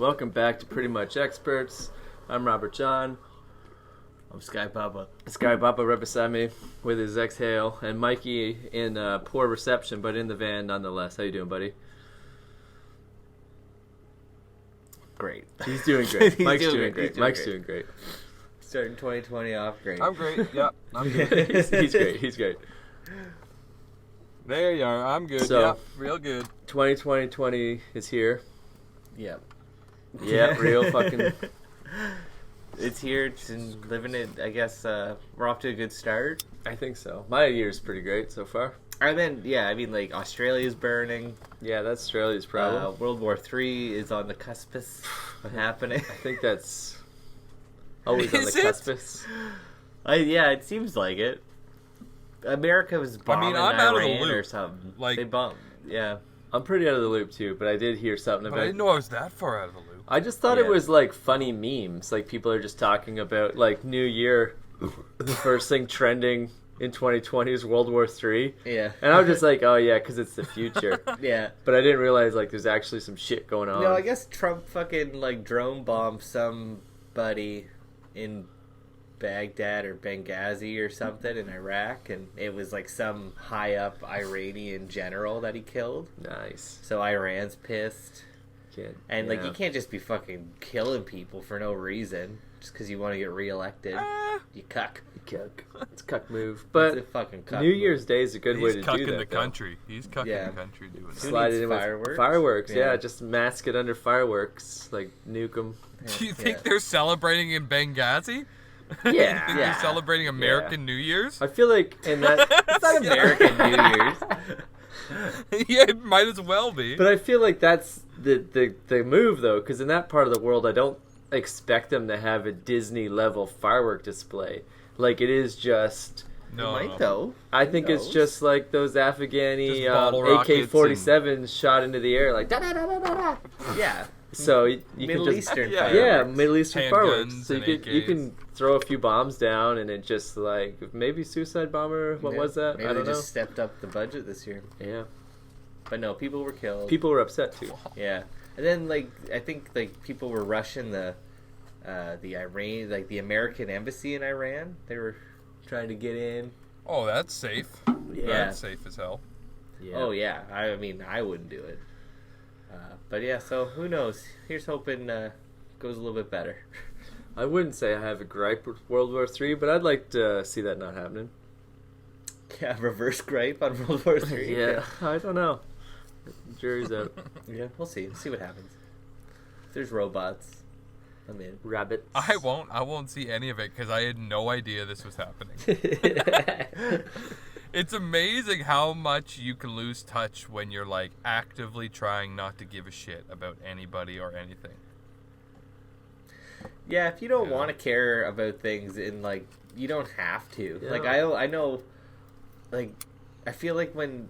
Welcome back to Pretty Much Experts. I'm Robert John. I'm Sky Papa. Sky Papa right beside me with his exhale, and Mikey in poor reception, but in the van nonetheless. How you doing, buddy? Great. He's doing great. Mike's doing great. Mike's doing great. Starting 2020 off great. I'm great. Yeah, I'm good. He's great. He's great. There you are. I'm good. So, yeah, real good. 2020 is here. Yep. Yeah, real fucking... It's here. It's living it. I guess we're off to a good start. I think so. My year's pretty great so far. I mean, like, Australia's burning. Yeah, that's Australia's problem. World War III is on the cusp of happening. I think that's always on the cusp. Yeah, it seems like it. America was bombing I'm out of the Iran loop. or something. Like, they bombed. Yeah. I'm pretty out of the loop too, but I did hear something But about I didn't know I was that far out of the loop. I just thought it was like funny memes. Like people are just talking about like New Year. The first thing trending in 2020 is World War III. Yeah. And I was just like, oh yeah, because it's the future. Yeah. But I didn't realize like there's actually some shit going on. No, I guess Trump fucking like drone bombed somebody in Baghdad or Benghazi or something in Iraq, and it was like some high up Iranian general that he killed. Nice. So Iran's pissed. And like yeah. you can't just be fucking killing people for no reason just because you want to get reelected. You cuck. It's a cuck move. It's But a fucking cuck New move. Year's Day is a good way to He's do cucking that. the though. country. He's cucking Yeah. the country doing that. Slide it in fireworks? with fireworks. Yeah, Yeah. just mask it under fireworks, like nuke them. Do you think they're celebrating in Benghazi? Yeah. You think they're celebrating American New Year's? I feel like in that It's not American New Year's. Yeah, it might as well be. But I feel like that's the move, though, because in that part of the world, I don't expect them to have a Disney-level firework display. Like, it is just... No, Might though. I think Who it's knows? just like those Afghani Just bottle rockets AK-47s shot into the air, like da-da-da-da-da-da. Yeah. So you can Middle just... Eastern Yeah. Yeah, fireworks. Middle Eastern Handguns fireworks. So and you can AKs. throw a few bombs down, and it just, like, maybe suicide bomber? What Yeah. was that? Maybe I don't they know. just stepped up the budget this year. Yeah. But no, people were killed. People were upset, too. Yeah, and then like I think like people were rushing the Iran, like the American embassy in Iran. They were trying to get in. Oh, that's safe. Yeah. That's safe as hell. Yeah. Oh yeah, I mean I wouldn't do it. But yeah, so who knows? Here's hoping goes a little bit better. I wouldn't say I have a gripe with World War III, but I'd like to see that not happening. Yeah, reverse gripe on World War III. Yeah, I don't know. Jury's out. Yeah, we'll see. See what happens. If there's robots, I'm in. Rabbits. I won't see any of it because I had no idea this was happening. It's amazing how much you can lose touch when you're like actively trying not to give a shit about anybody or anything. Yeah, if you don't Yeah. want to care about things, in like you don't have to. Yeah. Like I know, like I feel like when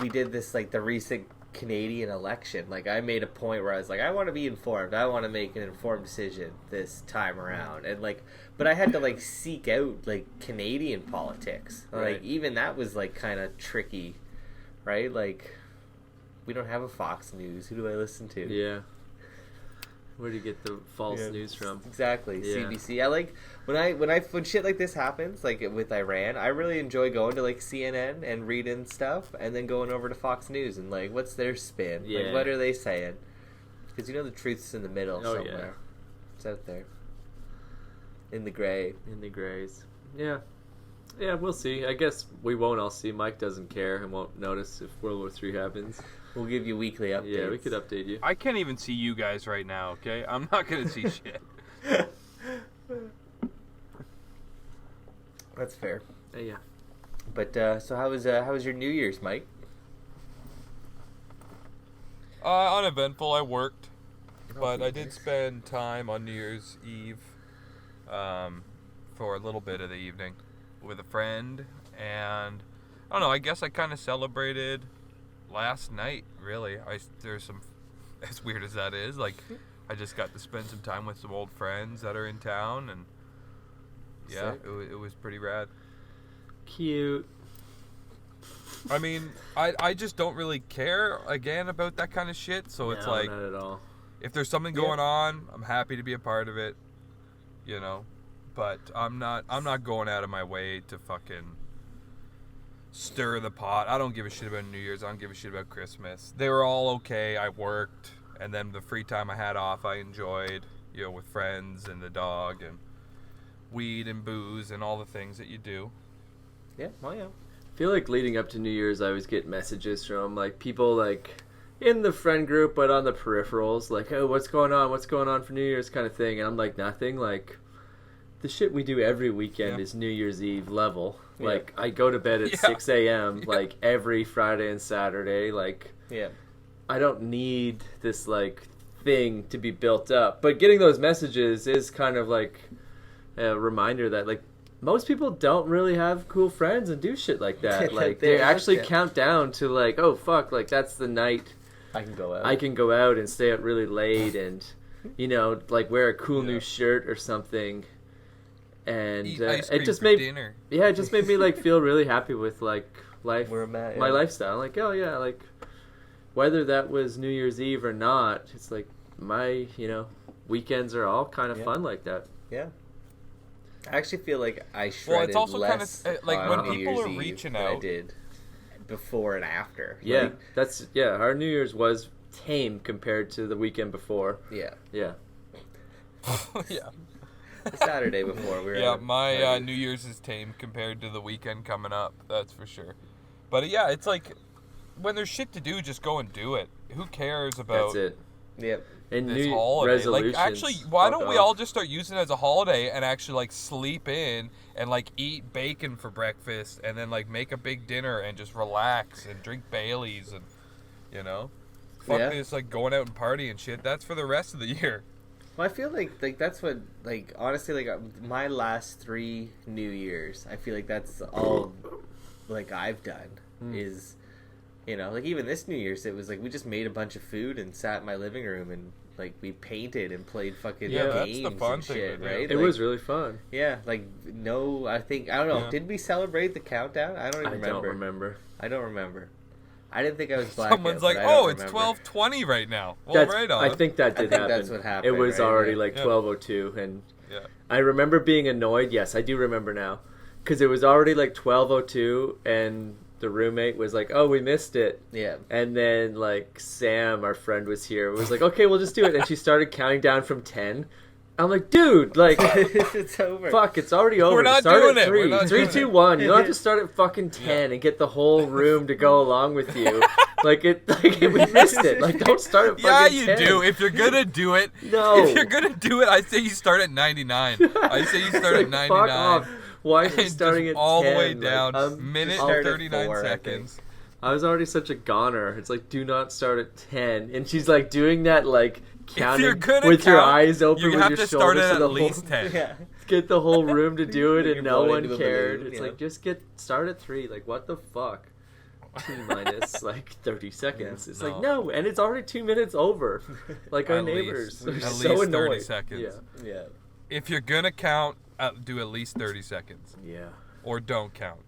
we did this, like the recent Canadian election, like I made a point where I was like, I want to be informed. I want to make an informed decision this time around, and like, but I had to like seek out like Canadian politics. Right. Like even that was like kind of tricky, right? Like we don't have a Fox News. Who do I listen to? Yeah. Where do you get the false Yeah. news from? Exactly. Yeah. CBC. I like when shit like this happens, like with Iran, I really enjoy going to like CNN and reading stuff and then going over to Fox News and like what's their spin? Yeah. Like what are they saying? Because you know the truth's in the middle Oh, somewhere. It's out there. In the gray. In the grays. Yeah. Yeah, we'll see. I guess we won't all see. Mike doesn't care and won't notice if World War III happens. We'll give you weekly updates. Yeah, we could update you. I can't even see you guys right now, okay? I'm not going to see shit. That's fair. Yeah. But so how was your New Year's, Mike? Uneventful. I worked, but I did spend time on New Year's Eve for a little bit of the evening with a friend, and I don't know, I guess I kind of celebrated last night, really. There's some, as weird as that is, like I just got to spend some time with some old friends that are in town, and yeah, it was pretty rad. Cute. I mean, I just don't really care, again, about that kind of shit, so it's No, like, not at all. if there's something going on, I'm happy to be a part of it, you know. But I'm not going out of my way to fucking stir the pot. I don't give a shit about New Year's. I don't give a shit about Christmas. They were all okay. I worked, and then the free time I had off, I enjoyed, you know, with friends and the dog and weed and booze and all the things that you do. Yeah, well, yeah. I feel like leading up to New Year's, I always get messages from like people like in the friend group, but on the peripherals, like, "Oh, what's going on? What's going on for New Year's?" kind of thing, and I'm like, nothing. Like, the shit we do every weekend is New Year's Eve level. Yeah. Like, I go to bed at 6 a.m. like every Friday and Saturday. Like, I don't need this like thing to be built up. But getting those messages is kind of like a reminder that like most people don't really have cool friends and do shit like that. Like, they actually count down to like, oh fuck, like that's the night I can go out and stay out really late and, you know, like wear a cool new shirt or something. And it just made dinner. Yeah, it just made me like feel really happy with like life, where I'm at, my lifestyle. Like, oh yeah, like whether that was New Year's Eve or not, it's like my, you know, weekends are all kind of fun like that. Yeah. I actually feel like I shredded well, it's also less kind of like when New people Year's are Eve reaching than I out. did before and after. Yeah, our New Year's was tame compared to the weekend before. Yeah. Yeah. Yeah. The Saturday before we were my New Year's is tame compared to the weekend coming up. That's for sure. But yeah, it's like when there's shit to do, just go and do it. Who cares about? That's it. Yep. And this new holiday? resolutions. Like, actually, why don't we off. all just start using it as a holiday and actually like sleep in and like eat bacon for breakfast and then like make a big dinner and just relax and drink Baileys and, you know, fuck this like going out and party and shit. That's for the rest of the year. Well, I feel like that's what, like, honestly, like, my last 3 New Year's, I feel like that's all, like, I've done is, you know, like, even this New Year's, it was, like, we just made a bunch of food and sat in my living room and, like, we painted and played fucking games that's the fun and thing shit, to do. right? It like, was really fun. Yeah, like, no, I don't know, did we celebrate the countdown? I don't even remember. I don't remember. I didn't think I was black. Someone's like, "Oh, it's 12:20 right now." Well, right on. I think that did happen. That's what happened. It was right? already like 12:02, and Yeah. I remember being annoyed. Yes, I do remember now, because it was already like 12:02, and the roommate was like, "Oh, we missed it." Yeah. And then like Sam, our friend, was here. Was like, "Okay, we'll just do it." And she started counting down from 10. I'm like, dude, like, it's over. fuck, it's already over. We're not start doing at it. We're 3. not 3, doing 2, it. 1. You don't have to start at fucking 10 and get the whole room to go along with you. Like we missed it. Like, don't start at fucking 10. Yeah, you do. If you're gonna do it, No. If you're gonna do it, I say you start at 99. I say you start at 99. Fuck off. Why are you starting at 10? all the way Like, down, minute start at 39 4, I seconds. I was already such a goner. It's like, do not start at 10. And she's like doing that, like, counting with your eyes open you with have your to start shoulders it to the at least 10. Yeah. get the whole room to do it, You're and no blowing one into a cared. balloon, It's yeah. like, just start at 3. Like, what the fuck? T minus like 30 seconds. It's like, no, and it's already 2 minutes over. Like, our At neighbors least. are At so least 30 annoyed. seconds. Yeah. If you're gonna count, do at least 30 seconds. Yeah. Or don't count.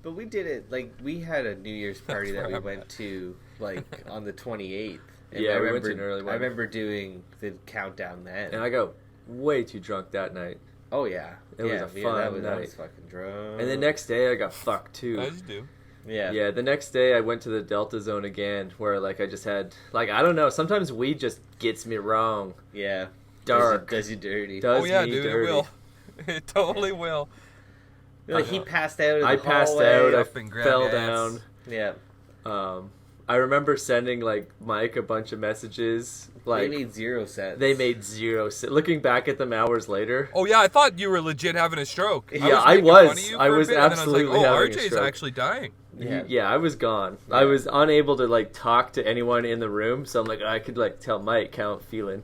But we did it, like, we had a New Year's party that we went to, like, on the 28th. And Yeah, I we went remember, to an early one. I remember doing the countdown then. And I got way too drunk that night. Oh, yeah. It was a fun I night. was fucking drunk. And the next day, I got fucked too. As you do. Yeah. Yeah, the next day I went to the Delta Zone again, where like I just had like, I don't know. Sometimes weed just gets me wrong. Yeah. Dark. Does you dirty. Does Oh yeah, me dude, dirty. it will. It totally will. Like, he passed out in the I passed hallway. out. I Up and grab fell ass. down. Yeah. I remember sending like Mike a bunch of messages. Like, They made 0 cents. They made 0 cents. Looking back at them hours later. Oh yeah, I thought you were legit having a stroke. Yeah, I I was. was. Making fun of you I for a was bit, and then absolutely I was like, oh, having a RJ's stroke. actually dying. Yeah, I was gone. I was unable to like talk to anyone in the room, so I'm like, I could like tell Mike how I'm feeling,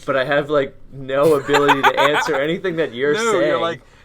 but I have like no ability to answer anything that you're No, saying.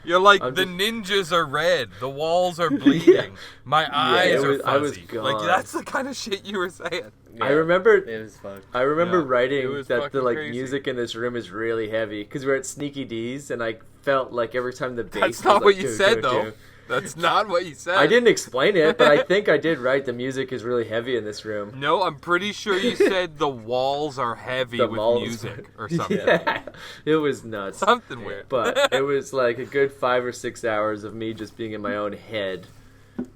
you're like I'm the just- ninjas are red, the walls are bleeding, my eyes are I was fuzzy. Like gone. that's the kind of shit you were saying. Yeah. I remember. It was fun. I remember Yeah, it writing was that the fucking like crazy. music in this room is really heavy because we're at Sneaky D's, and I felt like every time the bass. That's was, not like, what you do, said, do, though. do, That's not what you said. I didn't explain it, but I think I did right. The music is really heavy in this room. No, I'm pretty sure you said the walls are heavy with music or something. Yeah, it was nuts. Something weird. But it was like a good 5 or 6 hours of me just being in my own head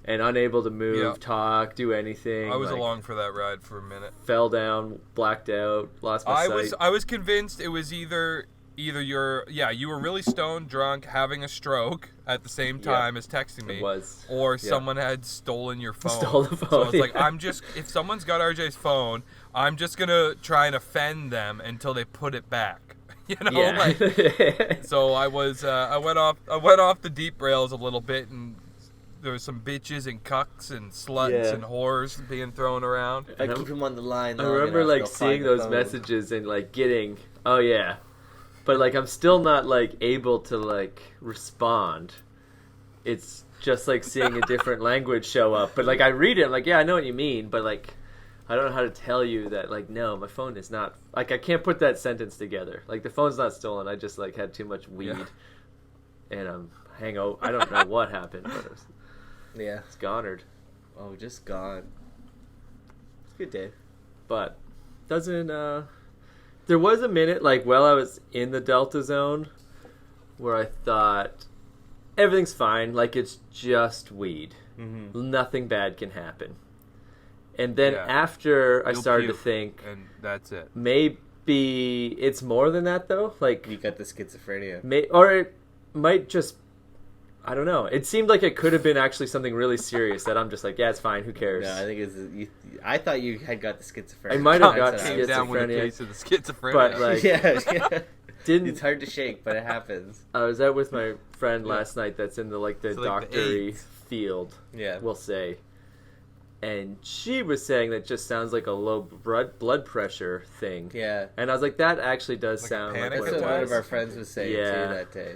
and unable to move, talk, do anything. I was along for that ride for a minute. Fell down, blacked out, lost my sight. I was convinced it was either you were really stoned, drunk, having a stroke at the same time as texting me. It was. Or someone had stolen your phone. Stole the phone. So it's like, if someone's got RJ's phone, I'm just going to try and offend them until they put it back. You know? Yeah. So I went off the deep rails a little bit, and there was some bitches and cucks and sluts and whores being thrown around. I keep him on the line. I remember like seeing those messages and like getting, but like I'm still not like able to like respond. It's just like seeing a different language show up. But like I read it, I'm like, yeah, I know what you mean, but like I don't know how to tell you that like no, my phone is not, like I can't put that sentence together. Like the phone's not stolen. I just like had too much weed and I'm hangover. I don't know what happened, but it's gonered. Oh, just gone. It's a good day. But doesn't there was a minute like while I was in the Delta zone where I thought everything's fine, like it's just weed. Mm-hmm. Nothing bad can happen. And then after I started to think, and that's it. Maybe it's more than that though. Like you got the schizophrenia, or it might just, I don't know. It seemed like it could have been actually something really serious that I'm just like, yeah, it's fine. Who cares? No, I think I thought you had got the schizophrenia. I might have got schizophrenia. Down with a case of the schizophrenia. But like, it's hard to shake, but it happens. I was out with my friend last night that's in the doctory field. Yeah, we'll say. And she was saying that just sounds like a low blood pressure thing. Yeah. And I was like, that actually does sound like that's what one of our friends was saying too that day.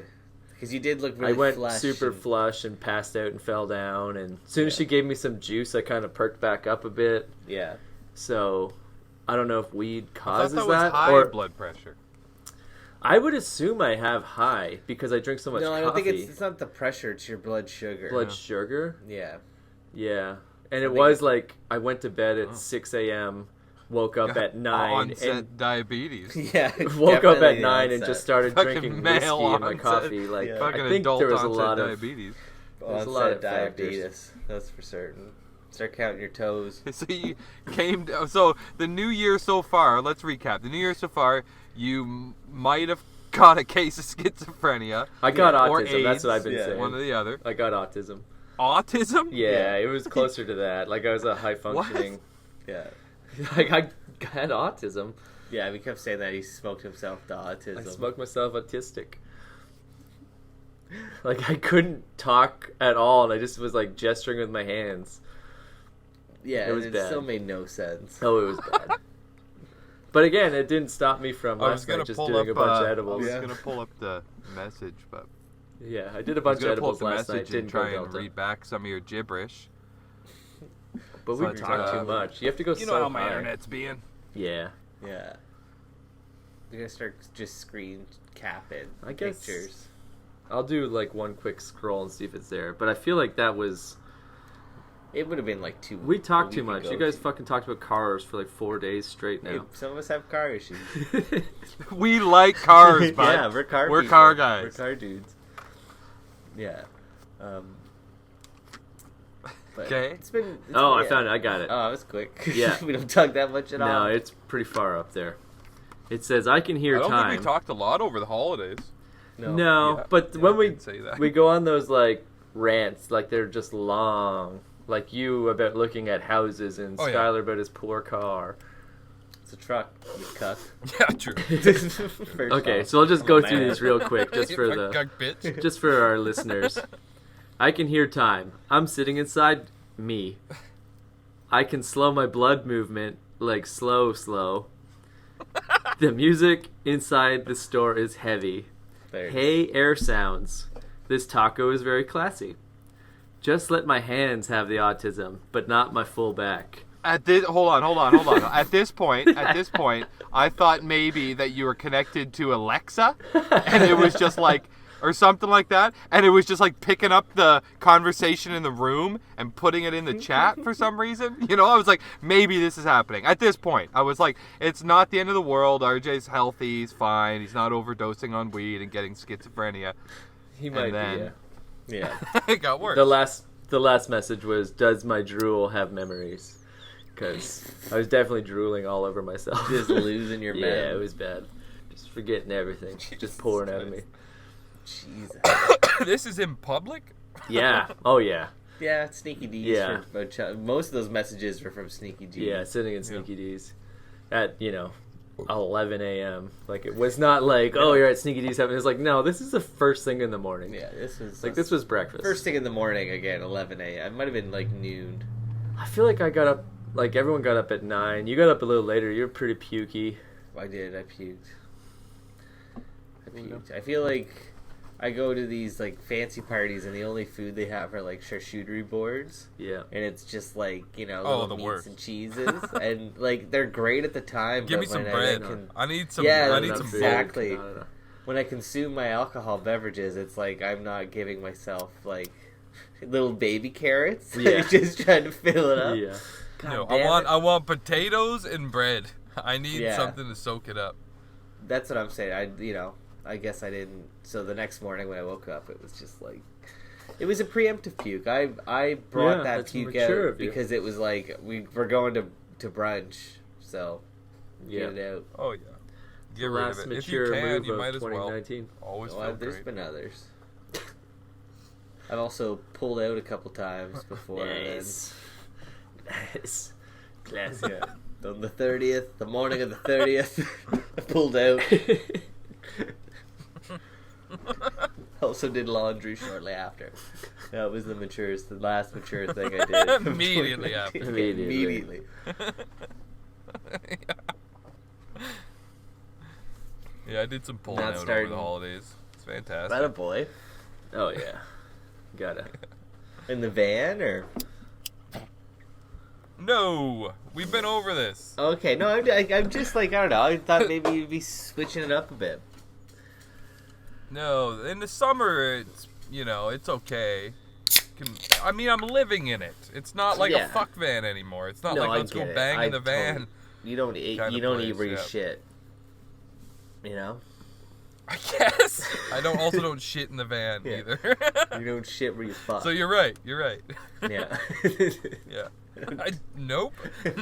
Because you did look really flush. I went flush super flush and passed out and fell down. And as soon as she gave me some juice, I kind of perked back up a bit. Yeah. So I don't know if weed causes that. Was high or blood pressure. I would assume I have high because I drink so much coffee. No, I don't think it's not the pressure. It's your blood sugar. Blood sugar? Yeah. Yeah. And it was like I went to bed at 6 a.m., woke up at 9. Onset diabetes. Yeah. Woke up at 9 and just started drinking whiskey in my coffee. Like I think there was a lot of diabetes. There's a lot of diabetes. That's for certain. Start counting your toes. So you so the new year so far, let's recap. The new year so far, you might have got a case of schizophrenia. I got autism. Or AIDS, that's what I've been saying. One or the other. I got autism. Autism? Yeah, it was closer to that. Like I was a high functioning. Yeah. Like I had autism. Yeah, we kept saying that he smoked himself to autism. I smoked myself autistic. Like I couldn't talk at all, and I just was like gesturing with my hands. Yeah, it still made no sense. Oh, it was bad. But again, it didn't stop me from last night just doing a bunch of edibles. I was going to pull up the message, but... Yeah, I did a bunch of edibles last night. Didn't try and read back some of your gibberish. But we talk too much. You have to go so high. You know how my internet's being. Yeah. Yeah. You're going to start just screen capping pictures. I'll do like one quick scroll and see if it's there. But I feel like that was... It would have been like 2 weeks. We talked too much. You guys fucking talked about cars for like 4 days straight now. Some of us have car issues. We like cars, bud. Yeah, we're car We're car guys. We're car dudes. Yeah. Okay. I found it. I got it. Oh, that was quick. Yeah. We don't talk that much at all. No, it's pretty far up there. It says, I can hear time. I don't think we talked a lot over the holidays. No, but when we go on those like rants, like they're just long. Like you about looking at houses and Skyler about his poor car. It's a truck, you cuck. Yeah, true. Okay, so I'll just go through these real quick just for our listeners. I can hear time. I'm sitting inside me. I can slow my blood movement, like slow. The music inside the store is heavy. Hey, air sounds. This taco is very classy. Just let my hands have the autism, but not my full back. Hold on. At this point, I thought maybe that you were connected to Alexa, and it was just like, or something like that, and it was just like picking up the conversation in the room and putting it in the chat for some reason. You know, I was like, maybe this is happening. At this point, I was like, it's not the end of the world. RJ's healthy. He's fine. He's not overdosing on weed and getting schizophrenia. He might be, yeah. It got worse. The last message was, does my drool have memories? Because I was definitely drooling all over myself. Just losing your man. Yeah, it was bad. Just forgetting everything. Just pouring out of me. Jesus. This is in public? Yeah. Oh, yeah. Yeah, it's Sneaky D's. Yeah. Most of those messages were from Sneaky D's. Yeah, sitting in Sneaky D's at, 11 a.m. Like, it was not like, oh, you're at Sneaky D's having. It was like, no, this is the first thing in the morning. Yeah, this was breakfast. First thing in the morning again, 11 a.m. It might have been like noon. I feel like I got up, like everyone got up at 9. You got up a little later. You were pretty pukey. I did. I puked. I feel like I go to these like fancy parties and the only food they have are like charcuterie boards. Yeah. And it's just like, the meats worst. and cheeses. And like they're great at the time. Give but me some when bread. I need some exactly. No. When I consume my alcohol beverages, it's like I'm not giving myself like little baby carrots. Yeah. Just trying to fill it up. Yeah. God I want potatoes and bread. I need something to soak it up. That's what I'm saying. I guess I didn't. So the next morning when I woke up, it was just like, it was a preemptive puke. I brought that puke out because it was like we're going to brunch, so get it out. Oh yeah, get rid of it. If you can, you might as well. Always feel There's great. been others. I've also pulled out a couple times before. Nice. Classic. Yeah. On the 30th, the morning of the 30th, I pulled out. Also did laundry shortly after. That was the last mature thing I did. Immediately after. Immediately. Yeah, I did some pulling out over the holidays. It's fantastic. Is that a boy? Oh yeah. Gotta. In the van or? No, we've been over this. Okay, no, I'm just like, I don't know. I thought maybe you'd be switching it up a bit. No, in the summer, it's okay. I'm living in it. It's not like a fuck van anymore. It's not like let's go bang in the van. You don't eat where you shit. You know? I guess. I also don't shit in the van either. You don't shit where you fuck. So you're right. Yeah. Yeah. Nope.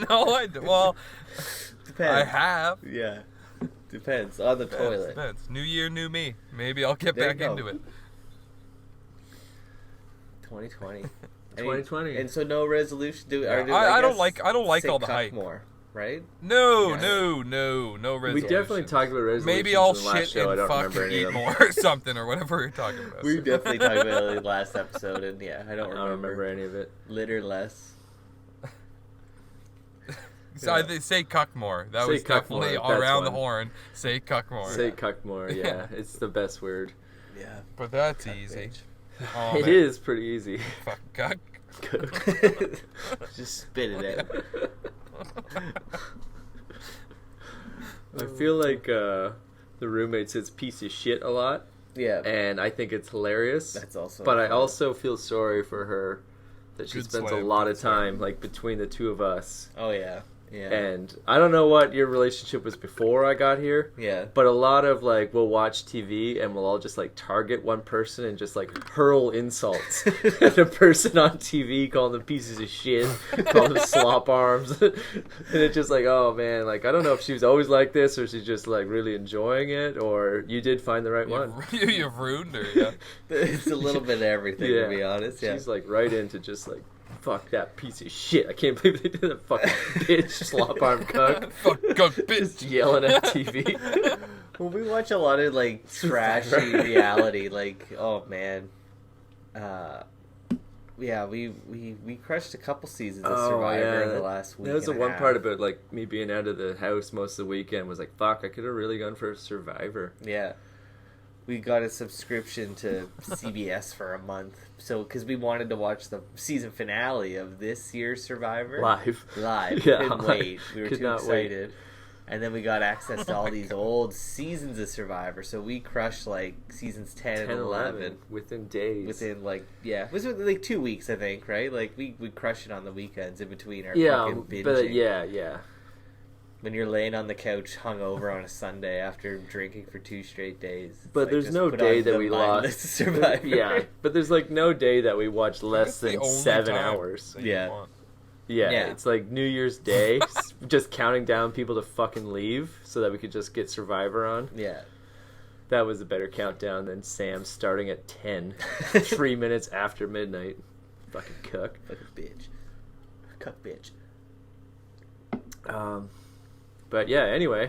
No, I don't. Well, depends. I have. Yeah. Depends on the toilet. Depends. New year, new me. Maybe I'll get back into it. 2020. 2020. And so no resolution. I don't like all the hype. More, right? No resolution. We definitely talked about resolutions. Maybe I'll in the last shit show. and fuck or eat more or something or whatever we're talking about. We definitely talked about it in the last episode, and I don't remember any of it. Litter less. So I say cuck more. That was definitely around the horn. Say cuck more. Say cuck more, yeah. It's the best word. Yeah. But that's easy. Oh, it is pretty easy. Fuck cuck. Just spit it out. I feel like the roommate says piece of shit a lot. Yeah. And I think it's hilarious. That's also But I also feel sorry for her that she spends a lot of time like between the two of us. Oh yeah. Yeah. And I don't know what your relationship was before I got here. Yeah. But a lot of like we'll watch TV and we'll all just like target one person and just like hurl insults at the person on TV, calling them pieces of shit, calling them slop arms. And it's just like, oh man, like I don't know if she was always like this or she's just like really enjoying it or you did find the right one. You've ruined her, yeah. It's a little bit of everything to be honest. Yeah. She's like right into just like fuck that piece of shit. I can't believe they did that fucking bitch, slop arm cuck. Fuck cuck bitch. Just yelling at TV. Well, we watch a lot of, like, trashy reality. Like, oh, man. Yeah, we crushed a couple seasons of Survivor in the last week. That was the one part about, like, me being out of the house most of the weekend was like, fuck, I could have really gone for Survivor. Yeah. We got a subscription to CBS for a month. So, because we wanted to watch the season finale of this year's Survivor. Live. Yeah. We couldn't wait. We were too excited. And then we got access to all these old seasons of Survivor, so we crushed like seasons 10 and 11 within days. Within it was like 2 weeks, I think, right? Like we crushed it on the weekends in between our fucking binging. But yeah. When you're laying on the couch hungover on a Sunday after drinking for 2 straight days. But there's no day that we lost. Survivor. Yeah, but there's like no day that we watched less than 7 hours. Yeah, it's like New Year's Day, just counting down people to fucking leave so that we could just get Survivor on. Yeah. That was a better countdown than Sam starting at 10, 3 minutes after midnight. Fucking cuck. Fucking bitch. Cuck bitch. But yeah, anyway,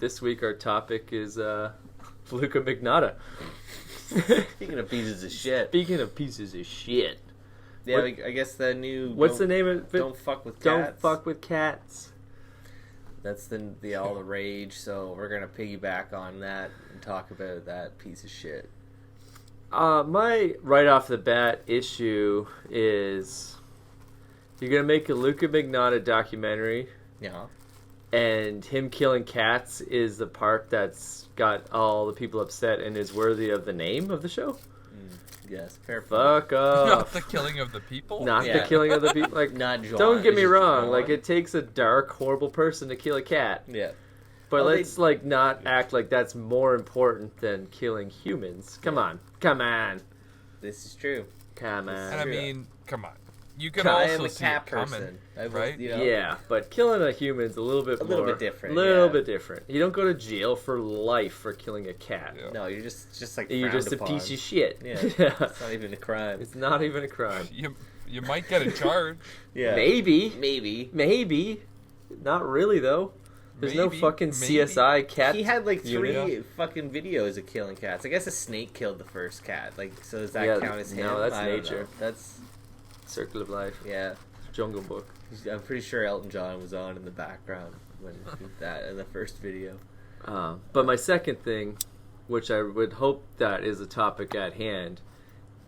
this week our topic is Luka Magnotta. Speaking of pieces of shit. Yeah, I guess the new... What's the name of it? Don't fuck with cats. Don't fuck with cats. That's the all the rage, so we're going to piggyback on that and talk about that piece of shit. My right off the bat issue is you're going to make a Luka Magnotta documentary. Yeah. And him killing cats is the part that's got all the people upset and is worthy of the name of the show? Yes, fair. Fuck off. Not the killing of the people? Not the killing of the people. Like, not John. Don't get me wrong. Like, it takes a dark, horrible person to kill a cat. Yeah. But let's, not act like that's more important than killing humans. Come on. This is true. Come on. And I mean, come on. You can also see it coming, right? Yeah, but killing a human's a little bit different. A little bit different. You don't go to jail for life for killing a cat. Yeah. No, you're just like you're just upon. A piece of shit. Yeah, it's not even a crime. It's not even a crime. You might get a charge. Yeah, maybe. Not really though. There's no fucking CSI cat. He had like 3 fucking videos of killing cats. I guess a snake killed the first cat. Like, so does that count as him? No, that's nature. That's Circle of Life. Yeah. Jungle Book. I'm pretty sure Elton John was on in the background when that in the first video. But my second thing, which I would hope that is a topic at hand,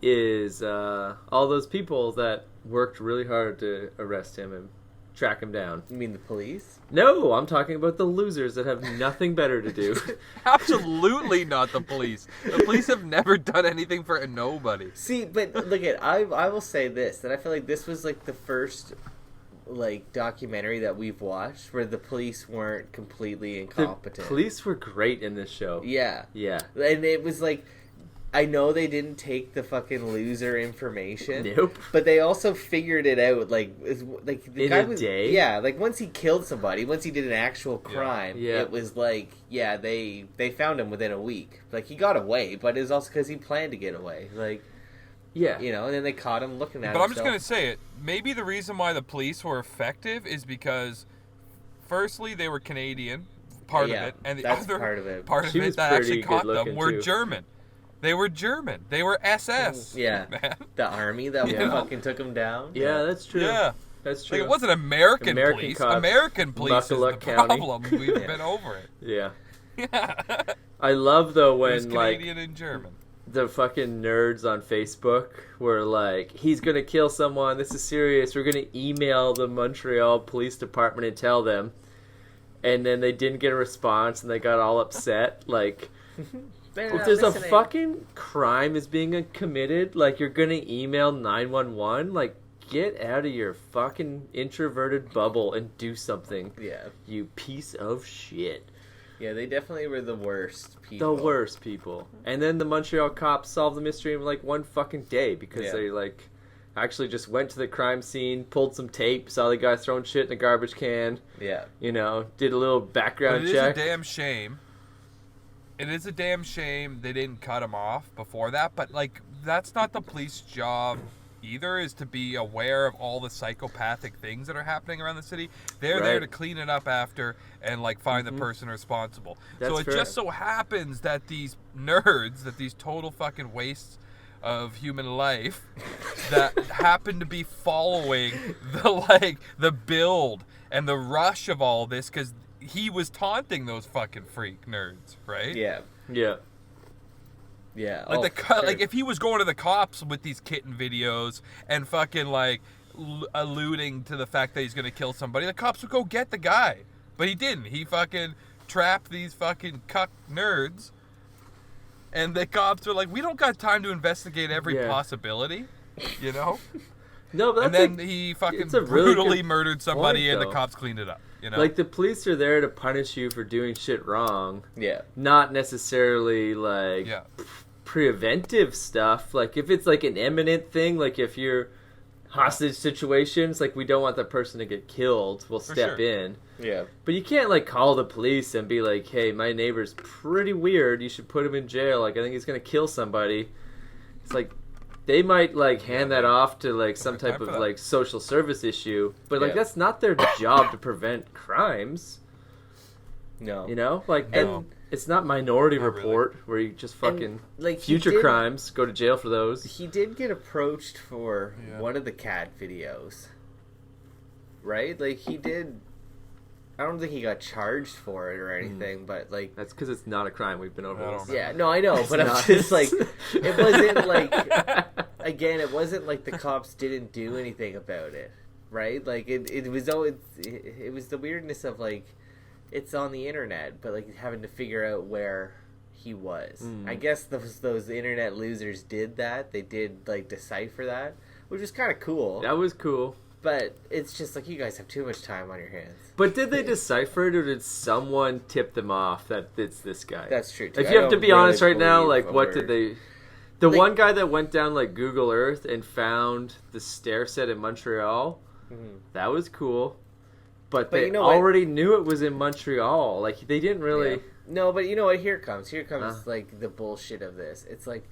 is all those people that worked really hard to arrest him and track him down. You mean the police? No, I'm talking about the losers that have nothing better to do. Absolutely not the police. The police have never done anything for nobody. See, but look at I will say this, that I feel like this was like the first documentary that we've watched where the police weren't completely incompetent. The police were great in this show. Yeah. Yeah. And it was like, I know they didn't take the fucking loser information. Nope. But they also figured it out, the in guy a was, day? Yeah, like once he killed somebody, once he did an actual crime, it was like, they found him within a week. Like, he got away, but it was also because he planned to get away. Like, yeah. You know, and then they caught him looking at him. But I'm just going to say it. Maybe the reason why the police were effective is because, firstly, they were Canadian, part of it, and the other part of it that actually caught them were German. They were German. They were SS. Yeah. Man. The army that fucking took them down. Yeah, that's true. Yeah. That's true. Like, it wasn't American police. Cops, American police is the problem. We've been over it. Yeah. Yeah. I love, though, when, Canadian and German. The fucking nerds on Facebook were like, he's going to kill someone. This is serious. We're going to email the Montreal Police Department and tell them. And then they didn't get a response, and they got all upset. Like... If there's a fucking crime is being committed, you're gonna email 911, get out of your fucking introverted bubble and do something. Yeah. You piece of shit. Yeah, they definitely were the worst people. The worst people. And then the Montreal cops solved the mystery in one fucking day because they actually just went to the crime scene, pulled some tape, saw the guy throwing shit in a garbage can. Yeah. You know, did a little background check. It is a damn shame. It is a damn shame they didn't cut him off before that, but that's not the police job either, is to be aware of all the psychopathic things that are happening around the city. They're there to clean it up after and find the person responsible. That's so it just so happens that these nerds, that these total fucking wastes of human life that happen to be following the build and the rush of all this, because he was taunting those fucking freak nerds, right? Yeah. Yeah. Yeah. If he was going to the cops with these kitten videos and fucking alluding to the fact that he's going to kill somebody, the cops would go get the guy. But he didn't. He fucking trapped these fucking cuck nerds. And the cops were like, we don't got time to investigate every possibility, you know? No, but that's and then he fucking brutally murdered somebody and the cops cleaned it up, you know? Like, the police are there to punish you for doing shit wrong. Yeah. Not necessarily, like, preventive stuff. Like, if it's, like, an imminent thing, like, if you're hostage situations, like, we don't want that person to get killed, we'll step in. Yeah. But you can't, like, call the police and be like, hey, my neighbor's pretty weird, you should put him in jail, like, I think he's gonna kill somebody. It's like, they might, like, hand that off to, like, some type of, like, social service issue, but, like, that's not their job to prevent crimes. No. You know? Like, and it's not Minority Report, where you just fucking, and, like, future crimes, go to jail for those. He did get approached for one of the cat videos. Right? Like, he did... I don't think he got charged for it or anything, but, like... That's because it's not a crime. We've been over this. Yeah, no, I know, but I'm just, like... It wasn't, like... Again, it wasn't like the cops didn't do anything about it, right? Like, it was always... It was the weirdness of, like... It's on the internet, but, like, having to figure out where he was. I guess those internet losers did that. They did, like, decipher that, which was kind of cool. That was cool. But it's just like, you guys have too much time on your hands. But did they decipher it, or did someone tip them off that it's this guy? That's true, too. If you have to be honest right now, like, what did they... The one guy that went down, like, Google Earth and found the stair set in Montreal, that was cool. But they already knew it was in Montreal. Like, they didn't really... Yeah. No, but you know what? Here comes, like, the bullshit of this. It's like,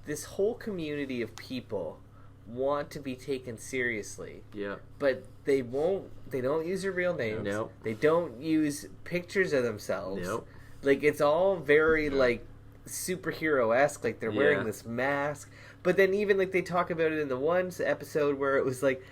this whole community of people... want to be taken seriously. Yeah. But they don't use their real names. Nope. They don't use pictures of themselves. Nope. Like, it's all very, like, superhero-esque. Like, they're wearing this mask. But then even, like, they talk about it in the one episode where it was, like,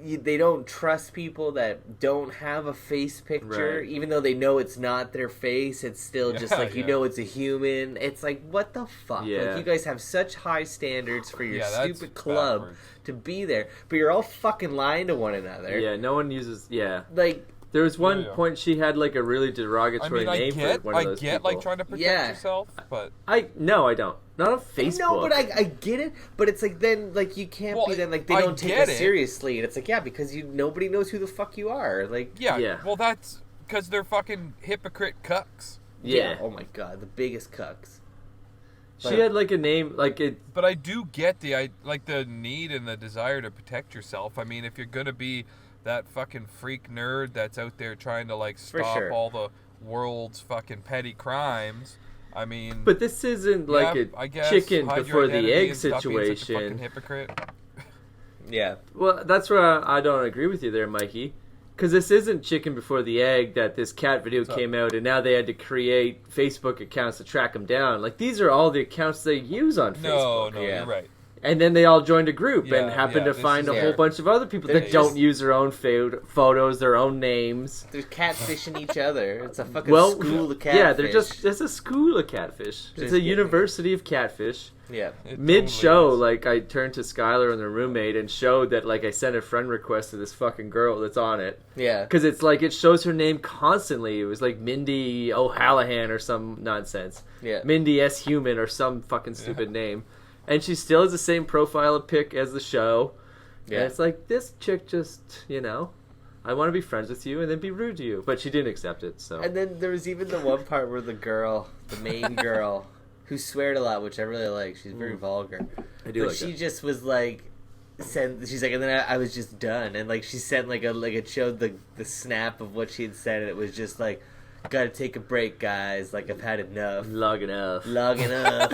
they don't trust people that don't have a face picture. Right. Even though they know it's not their face, it's still just like, you know it's a human. It's like, what the fuck? Like, you guys have such high standards for your stupid club to be there, but you're all fucking lying to one another. Yeah, no one uses... Yeah. Like... There was one point she had, like, a really derogatory name for one of those people. Like, trying to protect yourself, but... No, I don't. Not on Facebook. No, but I get it. But it's like, then, like, you can't be then, like, they don't take us seriously. And it's like, because nobody knows who the fuck you are. Like... Yeah. Well, that's because they're fucking hypocrite cucks. Yeah. Oh, my God. The biggest cucks. She had, like, a name, like, it... But I do get the need and the desire to protect yourself. I mean, if you're gonna be... that fucking freak nerd that's out there trying to, like, stop all the world's fucking petty crimes. I mean... But this isn't, like, a chicken before the egg situation. Fucking hypocrite. Yeah. Well, that's where I don't agree with you there, Mikey. Because this isn't chicken before the egg that this cat video came out and now they had to create Facebook accounts to track them down. Like, these are all the accounts they use on Facebook. No, you're right. And then they all joined a group and happened to find a whole bunch of other people that don't use their own photos, their own names. They're catfishing each other. It's a fucking school of catfish. Yeah, it's a school of catfish. It's a university of catfish. Yeah. Mid-show, like, I turned to Skyler and their roommate and showed that, like, I sent a friend request to this fucking girl that's on it. Yeah. Because it's like, it shows her name constantly. It was like Mindy O'Hallahan or some nonsense. Yeah. Mindy S. Human or some fucking stupid name. And she still has the same profile pic as the show. Yeah. And it's like, this chick just, I want to be friends with you and then be rude to you. But she didn't accept it, so. And then there was even the one part where the main girl, who sweared a lot, which I really like. She's very vulgar. I do. But she just was like, she's like, and then I was just done. And like, she sent it showed the snap of what she had said, and it was just like, gotta take a break, guys. Like, I've had enough. Log enough. And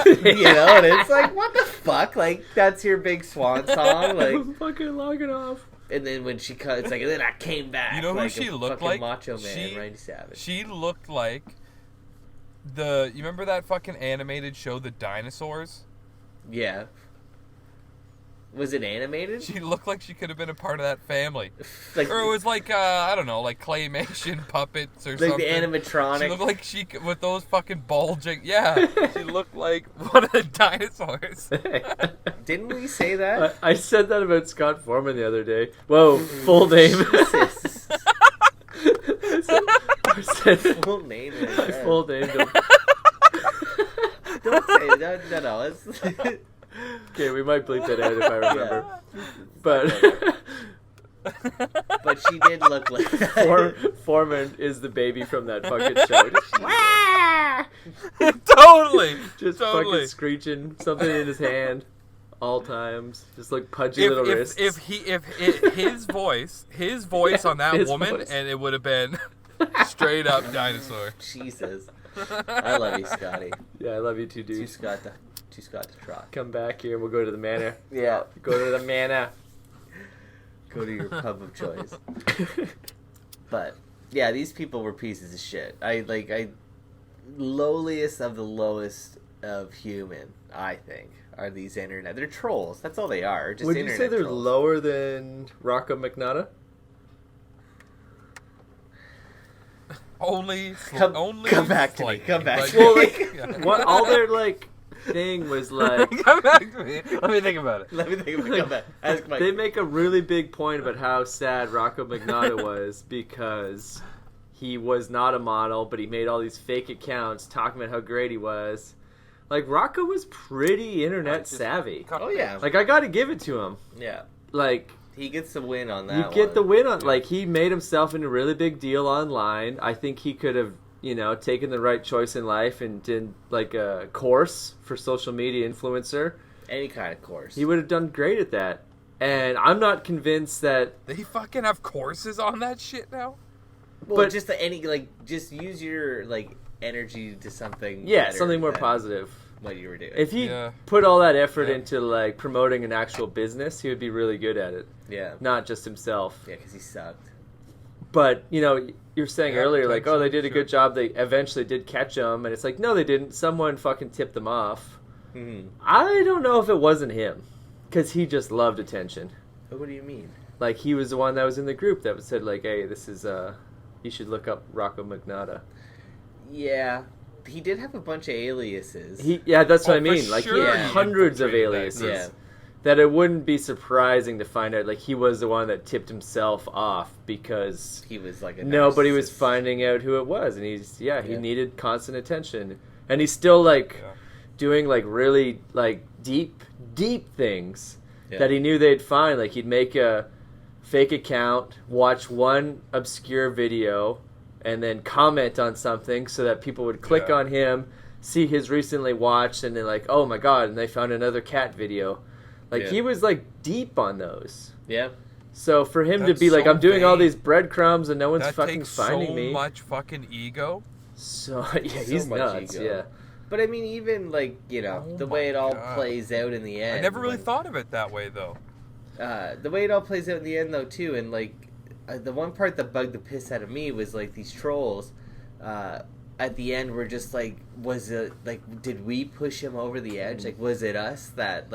it's like, what the fuck? Like, that's your big swan song? Like, fucking logging off. And then when she cut, it's like, and then I came back. You know like who she looked like? Macho Man, Randy Savage. She looked like you remember that fucking animated show, The Dinosaurs? Yeah. Was it animated? She looked like she could have been a part of that family. Or it was like, I don't know, like claymation puppets or something. Like the animatronic. She looked like with those fucking bulging... Yeah, she looked like one of the dinosaurs. Didn't we say that? I said that about Scott Foreman the other day. Whoa, full name. full name. Full name. Don't say that. No. It's okay, we might bleep that out if I remember. But she did look like Foreman is the baby from that fucking show. Totally. Just fucking screeching something in his hand all times. Just like pudgy little wrists. If his voice on that woman, and it would have been straight up dinosaur. Jesus. I love you, Scotty. Yeah, I love you too, dude. Too Scott to try. Come back here and we'll go to the manor. Yeah. Go to the manor. Go to your pub of choice. But yeah, these people were pieces of shit. Lowliest of the lowest of human, I think, are these internet. They're trolls. That's all they are. Just would you say they're trolls. lower than Luka Magnotta? Only come back to me. Come back. Like, well, what all their thing was come back to me. Let me think about it. Come back. Ask Mike. They make a really big point about how sad Luka Magnotta was because he was not a model, but he made all these fake accounts talking about how great he was. Like, Luka was pretty internet savvy. Oh yeah. Like, I gotta give it to him. Yeah. Like, he gets the win on that. You get the win on, like, he made himself into a really big deal online. I think he could have, taken the right choice in life and did, like, a course for social media influencer. Any kind of course. He would have done great at that. And I'm not convinced that... They fucking have courses on that shit now? Well, but just just use your, energy to something better, something more positive. What you were doing. If he put all that effort into, promoting an actual business, he would be really good at it. Yeah. Not just himself. Yeah, because he sucked. But, you were saying earlier, they did a good job. They eventually did catch him. And it's like, no, they didn't. Someone fucking tipped them off. Mm-hmm. I don't know if it wasn't him. Because he just loved attention. But what do you mean? Like, he was the one that was in the group that said, hey, this is, you should look up Luka Magnotta. Yeah. He did have a bunch of aliases. That's what I mean. Sure. He had hundreds of aliases. Yeah. That it wouldn't be surprising to find out, he was the one that tipped himself off because he was a nobody was finding out who it was, and he needed constant attention, and he's still doing really deep things that he knew they'd find. Like, he'd make a fake account, watch one obscure video, and then comment on something so that people would click on him, see his recently watched, and then oh my god, and they found another cat video. He was deep on those. Yeah. So for him to be I'm doing all these breadcrumbs and no one's fucking finding me. So much fucking ego. So he's nuts. Ego. Yeah. But I mean, even the way it all plays out in the end. I never really thought of it that way though. The way it all plays out in the end though too, and the one part that bugged the piss out of me was these trolls. At the end, were just was it did we push him over the edge? Was it us that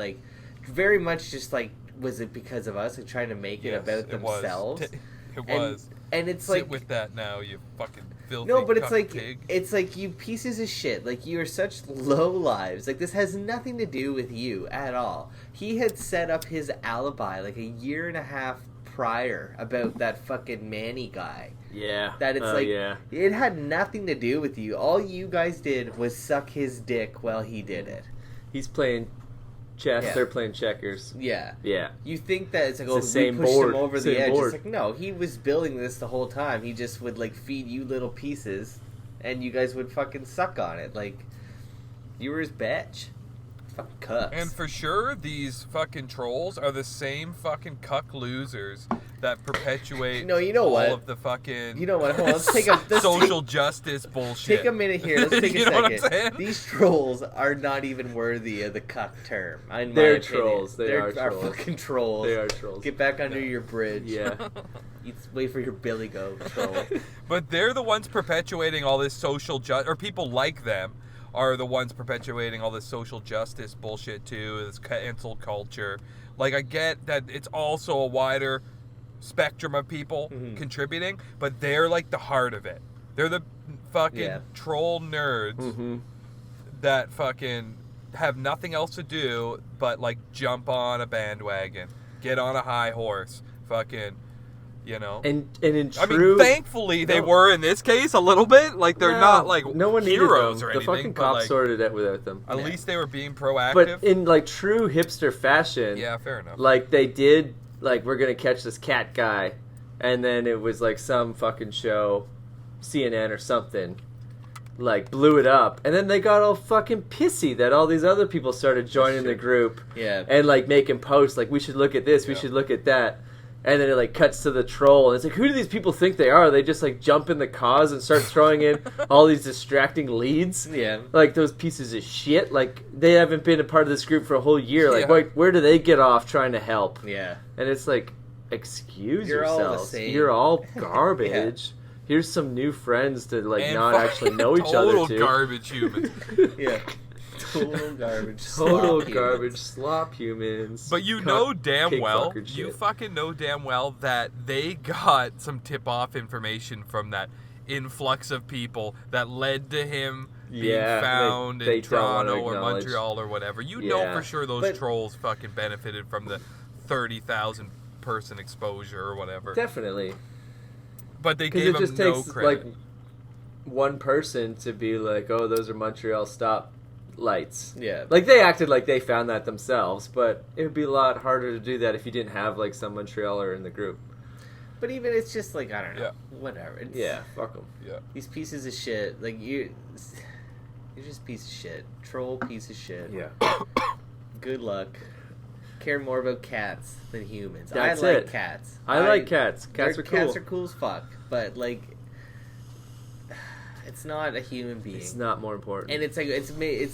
very much just was it because of us trying to make it about themselves? It was. And it's Sit with that now, you fucking filthy no, but it's pig. it's you pieces of shit. You are such low lives. This has nothing to do with you at all. He had set up his alibi a year and a half prior about that fucking Manny guy. Yeah. That it's it had nothing to do with you. All you guys did was suck his dick while he did it. He's playing chess, they're playing checkers. Yeah. Yeah. You think that it's the we same pushed board. him over Same the edge. board. It's no, he was building this the whole time. He just would feed you little pieces and you guys would fucking suck on it. You were his bitch. Fucking cucks. And for sure, these fucking trolls are the same fucking cuck losers that perpetuate all of the fucking hold on, let's take a social justice bullshit. Take a minute here. Let's take a second. What I'm saying? These trolls are not even worthy of the cuck term. They're trolls. They are fucking trolls. They are trolls. Get back under your bridge. Yeah. Wait for your billy goat, troll. But they're the ones perpetuating all this social justice, or people like them are the ones perpetuating all this social justice bullshit too, this cancel culture. I get that it's also a wider spectrum of people contributing, but they're the heart of it. They're the fucking troll nerds that fucking have nothing else to do but jump on a bandwagon, get on a high horse, fucking You know, and in true, I mean, thankfully they were in this case a little bit like they're not like no one heroes or the anything. Fucking cops sorted it without them. At least they were being proactive. But in like true hipster fashion, yeah, fair enough. Like they did, like we're gonna catch this cat guy, and then it was like some fucking show, CNN or something, like blew it up, and then they got all fucking pissy that all these other people started joining the group, and like making posts like we should look at this, we should look at that. And then it like cuts to the troll, and it's like, who do these people think they are? They just like jump in the cause and start throwing in all these distracting leads. Yeah, like those pieces of shit. Like they haven't been a part of this group for a whole year. Like, where do they get off trying to help? Yeah, and it's like, excuse You're yourselves, all the same. You're all garbage. Here's some new friends to like and not actually know each other. Total garbage humans. Yeah. Total garbage. Total garbage slop humans. But you know damn well, you fucking know damn well that they got some tip-off information from that influx of people that led to him being found in Toronto or Montreal or whatever. You know for sure those trolls fucking benefited from the 30,000 person exposure or whatever. Definitely. But they gave him no credit. Like one person to be like, oh, those are Montreal stop lights. Yeah. Like they acted like they found that themselves, but it would be a lot harder to do that if you didn't have like some Montrealer in the group. But even it's just like, I don't know. Whatever. Fuck them. Yeah. These pieces of shit, like you're just a piece of shit. Troll piece of shit. Yeah. Good luck. Care more about cats than humans. That's I like cats. I like cats. Cats are cool. Cats are cool as fuck. But like, it's not a human being. It's not more important. And it's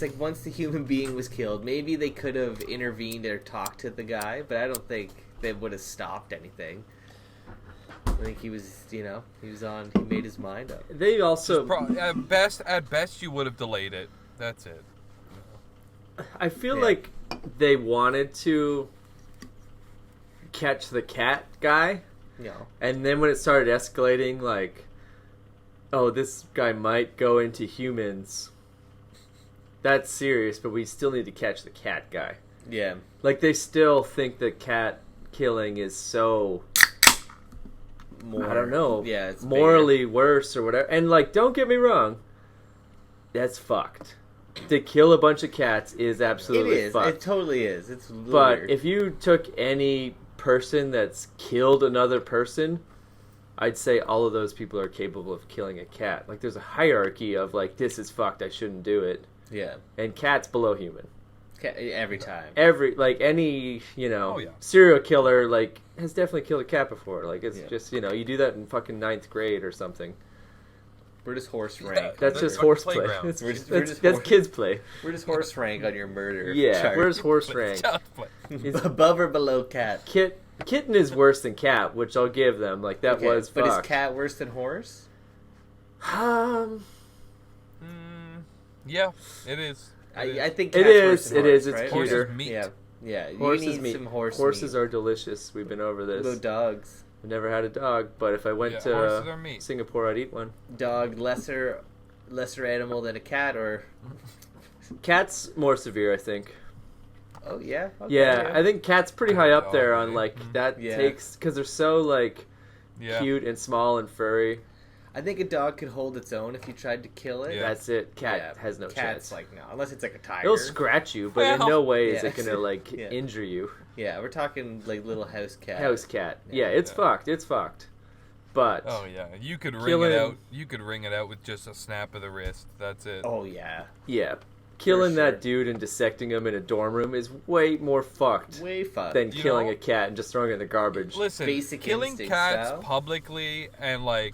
like once the human being was killed, maybe they could have intervened or talked to the guy, but I don't think they would have stopped anything. I think he was, he made his mind up. They also at best you would have delayed it. That's it. I feel like they wanted to catch the cat guy. Yeah. And then when it started escalating, like, oh, this guy might go into humans. That's serious, but we still need to catch the cat guy. Yeah. Like, they still think that cat killing is so... I don't know. Yeah, it's morally worse or whatever. And, like, don't get me wrong. That's fucked. To kill a bunch of cats is absolutely fucked. It totally is. It's weird. But if you took any person that's killed another person, I'd say all of those people are capable of killing a cat. Like, there's a hierarchy of, like, this is fucked, I shouldn't do it. Yeah. And cat's below human. Every time. Any, serial killer, like, has definitely killed a cat before. Like, it's just, you do that in fucking 9th grade or something. We're just horse rank. That's just horse play. That's kids play. We're just horse rank on your murder. Yeah, chart. We're just horse rank. Above or below cat? Kitten is worse than cat, which I'll give them. Like, that was fucked. But is cat worse than horse? Yeah, it is. I think cat's worse than horse, It's right? cuter. Meat. Yeah. Horse you is need meat. some horse Horses meat. are delicious. We've been over this. Go dogs. I've never had a dog, but if I went to Singapore, I'd eat one. Dog lesser animal than a cat, or cat's more severe, I think. Oh yeah. Okay, yeah, I think cat's pretty high up there on like that takes because they're so like cute and small and furry. I think a dog could hold its own if you tried to kill it. Yeah. That's it. Cat has no chance. Cat's like no, unless it's like a tiger. It'll scratch you, but in no way is it gonna like injure you. Yeah, we're talking like little house cat. House cat. Yeah, it's fucked. It's fucked. But you could ring it out. You could ring it out with just a snap of the wrist. That's it. Oh yeah. Yeah. Killing that dude and dissecting him in a dorm room is way more fucked. Than killing a cat and just throwing it in the garbage. Listen, killing cats publicly and like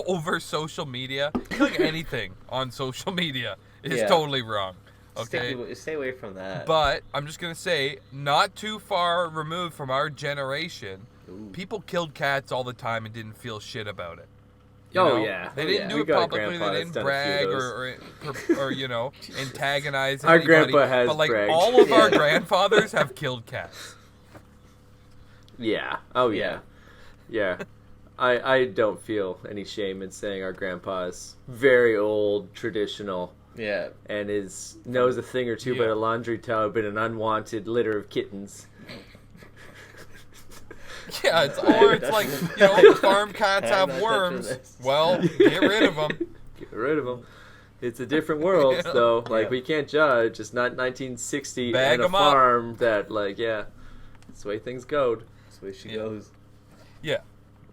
over social media, killing anything on social media is totally wrong. Okay, stay away from that. But I'm just gonna say, not too far removed from our generation, people killed cats all the time and didn't feel shit about it. They didn't do it publicly. They didn't brag or antagonize anybody. Our grandpa has but like bragged. all of our grandfathers have killed cats. Yeah. Oh yeah. Yeah. I don't feel any shame in saying our grandpa is very old, traditional. Yeah. And knows a thing or two about a laundry tub and an unwanted litter of kittens. Yeah, it's like, farm cats have worms. Well, get rid of them. Get rid of them. It's a different world, though. Like, we can't judge. It's not 1960 Bag and a 'em up. farm that, like, that's the way things go. That's the way she goes. Yeah.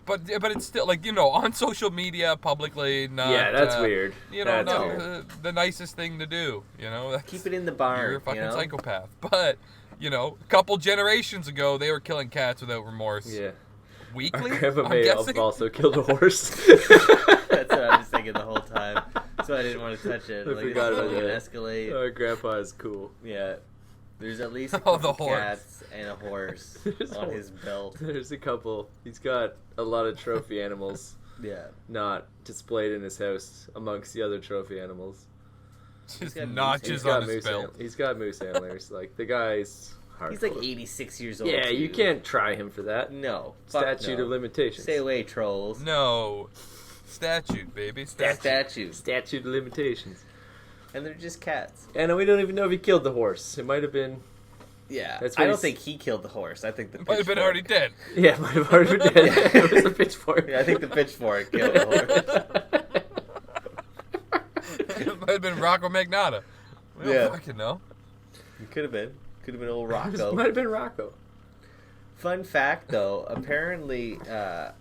But it's still, like, on social media, publicly, not... Yeah, that's weird. That's weird. The nicest thing to do, Keep it in the barn, You're a fucking psychopath. But, a couple generations ago, they were killing cats without remorse. Yeah. Weekly? Our grandpa may have also killed a horse. That's what I was thinking the whole time. So I didn't want to touch it. I forgot about that. Escalate. Our grandpa is cool. Yeah. There's at least a couple horse. cats and a horse on his belt. There's a couple. He's got a lot of trophy animals. Yeah. Not displayed in his house amongst the other trophy animals. Just notches on his belt. He's got moose antlers. Like, the guy's hardcore. He's like 86 years old. Yeah, too. you can't try him for that. No. Statute of limitations. Stay away, trolls. No. Statute, baby. Statute. Statute of limitations. And they're just cats. And we don't even know if he killed the horse. It might have been... Yeah. That's I don't think he killed the horse. I think the might have been already dead. Yeah, might have already been dead. It was a pitchfork. Yeah, I think the pitchfork killed the horse. It might have been Rocco Magnotta. We don't fucking know. It could have been. Could have been old Rocco. Might have been Rocco. Fun fact, though, apparently the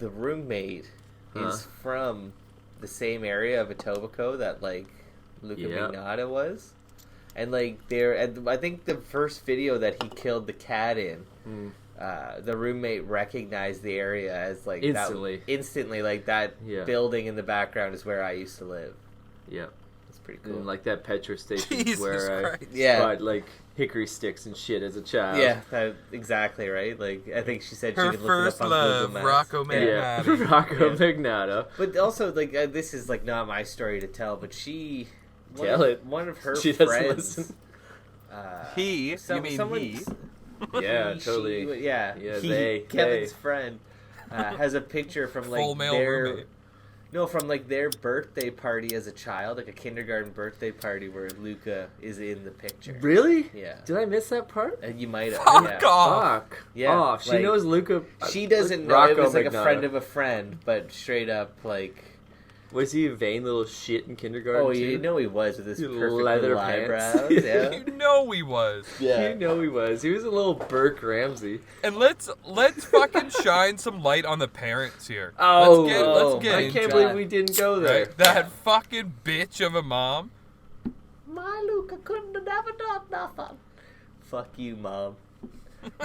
roommate is from the same area of Etobicoke that, like, Luka Magnotta was. And, like, I think the first video that he killed the cat in, the roommate recognized the area as, like, instantly, like, that building in the background is where I used to live. Yeah. That's pretty cool. And, like, that petrol station Jesus where Christ. I bought, like, hickory sticks and shit as a child. Yeah, exactly, right? Like, I think she said her she could first look it up on Google love, Maps. Rocco Magnotta. Yeah, Rocco Magnotta. But also, like, this is, like, not my story to tell, but one of her she doesn't friends. Listen. He? You mean he? Yeah, totally. Kevin's friend has a picture from, like, full male roommate. No, from, like, their birthday party as a child, like a kindergarten birthday party where Luka is in the picture. Really? Yeah. Did I miss that part? And you might have. Fuck off. Fuck. Yeah. Off. She like, knows Luka. She doesn't know. Rocco It was like Magnotta. a friend of a friend, but straight up, like... Was he a vain little shit in kindergarten? Oh, too? you know he was with his perfect leather little pants. eyebrows. Yeah. You know he was. Yeah. You know he was. He was a little Burke Ramsey. And let's fucking shine some light on the parents here. Oh, let's get I into can't it. believe we didn't go there. Right? That fucking bitch of a mom. My Luka couldn't have never done nothing. Fuck you, Mom.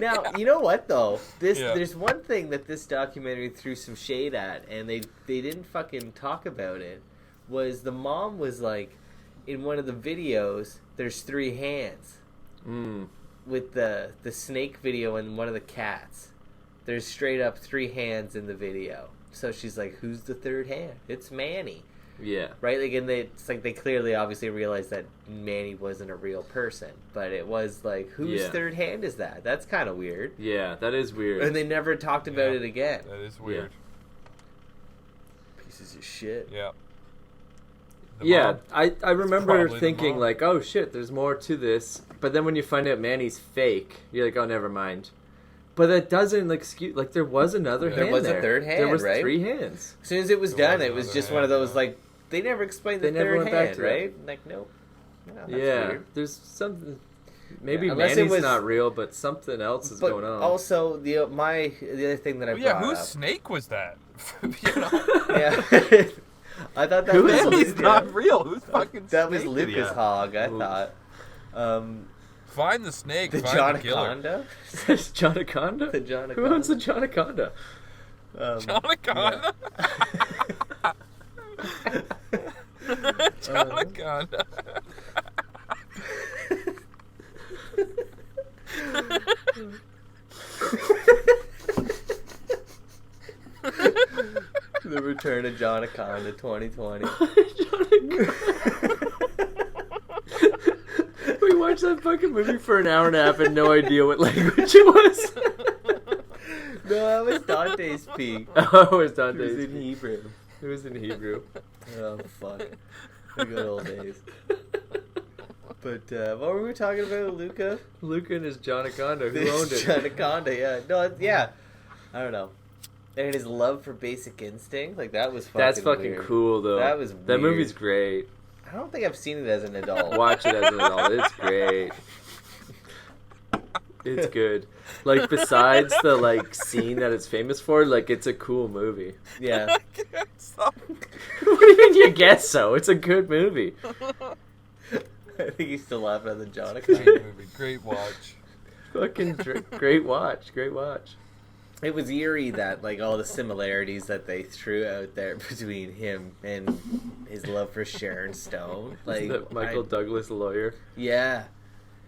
Now, you know what, though? There's one thing that this documentary threw some shade at, and they didn't fucking talk about it, was the mom was like, in one of the videos, there's 3 hands. With the snake video and one of the cats. There's straight up 3 hands in the video. So she's like, who's the third hand? It's Manny. Yeah. Right? Like, and it's like they clearly obviously realized that Manny wasn't a real person. But it was like, whose third hand is that? That's kind of weird. Yeah, that is weird. And they never talked about it again. That is weird. Pieces of shit. Yeah. I remember thinking, mom. like, oh shit, there's more to this. But then when you find out Manny's fake, you're like, oh, never mind. But that doesn't excuse, like, there was another hand. There was a third hand, there was right? 3 hands. As soon as it was done, it was another just one of hand, those, like, they never explained the They never third went back hand, to right? Like, nope. No, that's Yeah, weird. there's something. Maybe Unless Manny's it was- not real, but something else is But going on. also, the other thing that I brought whose up. snake was that? Yeah. I thought that Who was is Manny's not real. Who's fucking that was snake did he Luka's have? hog, I thought. Find the snake. The Find the killer. Jonaconda? Is Jonaconda? The Jonaconda. Who owns the Jonaconda? Jonaconda. Jonaconda. The Return of Jonaconda 2020. We watched that fucking movie for an hour and a half and no idea what language it was. No, that was Dante's Peak. Oh, it was It Dante's. was in Hebrew. It was in Hebrew. Oh, fuck. The good old days. But, what were we talking about, Luka? Luka and his Jonaconda. Who This owned it? Jonaconda, yeah. No, yeah. I don't know. And his love for Basic Instinct, like that was fucking That's fucking weird. cool though. That was weird. That movie's great. I don't think I've seen it as an adult. Watch it as an adult. It's great. It's good. Like, besides the, like, scene that it's famous for, like, it's a cool movie. Yeah. What do you mean you guess so? It's a good movie. I think he's still laughing at the John. Great movie. Great watch. Fucking great watch. Great watch. It was eerie that, like, all the similarities that they threw out there between him and his love for Sharon Stone. Like, Isn't that Michael Douglas lawyer? Yeah.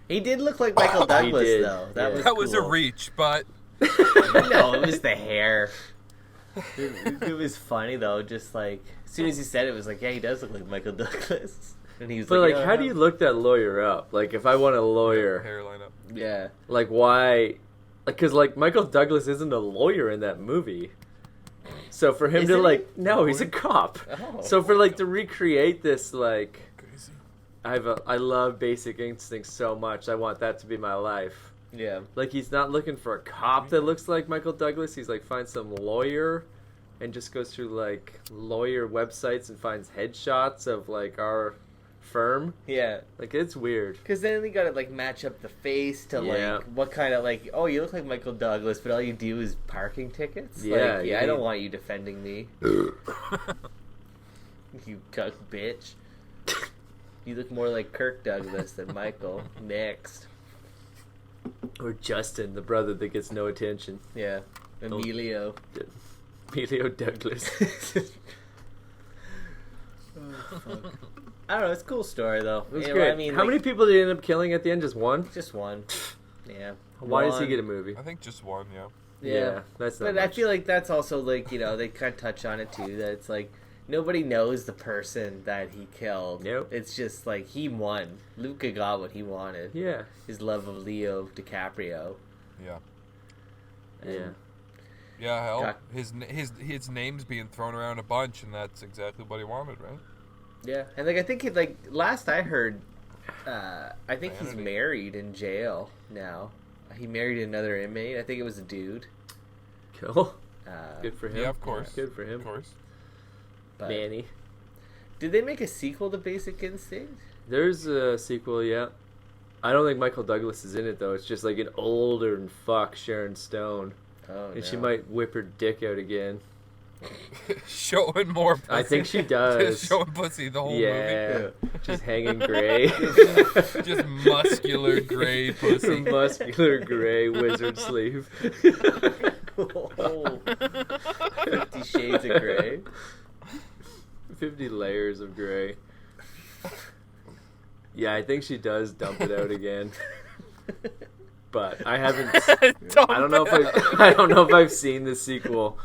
He did look like Michael Douglas, though. That was a cool. reach, but... No, it was the hair. It was funny, though. Just, like, as soon as he said it, it was like, yeah, he does look like Michael Douglas. And he was But, like, like, how do you look that lawyer up? Like, if I want a lawyer... Hairline up. Yeah. Like, why... Because, like, Michael Douglas isn't a lawyer in that movie. So for him to, like... No, he's a cop. Oh. So for, like, to recreate this, like... Crazy. I love Basic Instinct so much. I want that to be my life. Yeah. Like, he's not looking for a cop that looks like Michael Douglas. He's, like, finds some lawyer and just goes through, like, lawyer websites and finds headshots of, like, our firm. Yeah. Like, it's weird. Because then they gotta, like, match up the face to, like, what kind of, like, oh, you look like Michael Douglas, but all you do is parking tickets? Yeah. Like, I don't want you defending me. You cuck bitch. You look more like Kirk Douglas than Michael. Next. Or Justin, the brother that gets no attention. Yeah. Emilio. Emilio Douglas. Oh, fuck. I don't know. It's a cool story, though. It was great. I mean, how many people did he end up killing at the end? Just one? Just one. Yeah. Why does he get a movie? I think just one, yeah. Yeah. That's not But much. I feel like that's also, like, you know, they kind of touch on it, too, that it's like, nobody knows the person that he killed. Nope. It's just, like, he won. Luka got what he wanted. Yeah. His love of Leo DiCaprio. Yeah. Yeah. Yeah, hell, his name's being thrown around a bunch, and that's exactly what he wanted, right? Yeah, and like I think last I heard, I think he's Vanity. married in jail now. He married another inmate. I think it was a dude. Cool. Good for him. Yeah, of course. Good for him. Of course. But Manny. did they make a sequel to Basic Instinct? There's a sequel, yeah. I don't think Michael Douglas is in it, though. It's just like an older and fuck Sharon Stone. Oh, And no. she might whip her dick out again. Showing more pussy. I think she does. Just showing pussy the whole Yeah. Just hanging gray. movie. Just muscular gray pussy. Muscular gray wizard sleeve. Oh. 50 Shades of Grey. 50 layers of gray. Yeah, I think she does dump it out again. But I haven't. I don't know if I've seen the sequel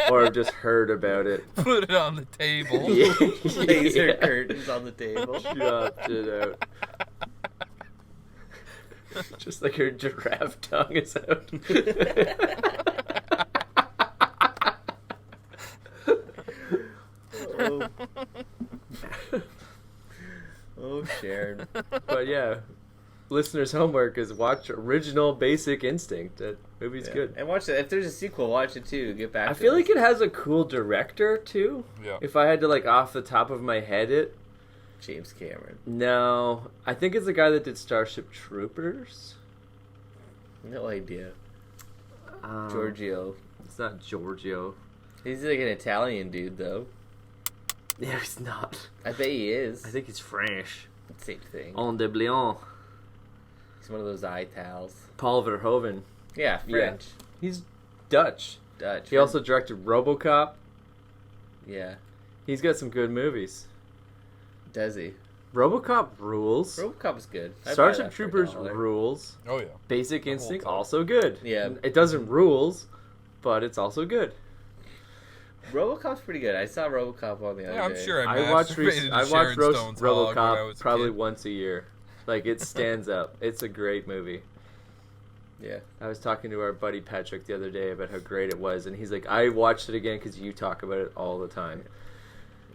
or just heard about it. Put it on the table. Laser curtains on the table. Chopped it out. Just like her giraffe tongue is out. Oh. Oh, Sharon. But yeah, listeners' homework is watch original Basic Instinct. That movie's good. And watch it. If there's a sequel, watch it too. Get back I to feel us. like it has a cool director too. Yeah. If I had to like off the top of my head it. James Cameron. No, I think it's the guy that did Starship Troopers. No idea. Giorgio. It's not Giorgio. He's like an Italian dude, though. Yeah, he's not. I bet he is. I think he's French. Same thing. On de Blion. He's one of those Itals. Paul Verhoeven. Yeah, French. He's Dutch. Dutch. He also directed RoboCop. Yeah. He's got some good movies. Does he? RoboCop rules. RoboCop's good. I'd buy Starship that for Troopers $1. rules. Oh, yeah. Basic The whole Instinct time. also good. Yeah. It doesn't rules, but it's also good. RoboCop's pretty good. I saw RoboCop on the other Yeah, I'm day. sure I watch masturbated to I watch Sharon Stone's hog when I RoboCop was a probably kid. once a year. Like it stands up. It's a great movie. Yeah. I was talking to our buddy Patrick the other day about how great it was, and he's like, "I watched it again because you talk about it all the time."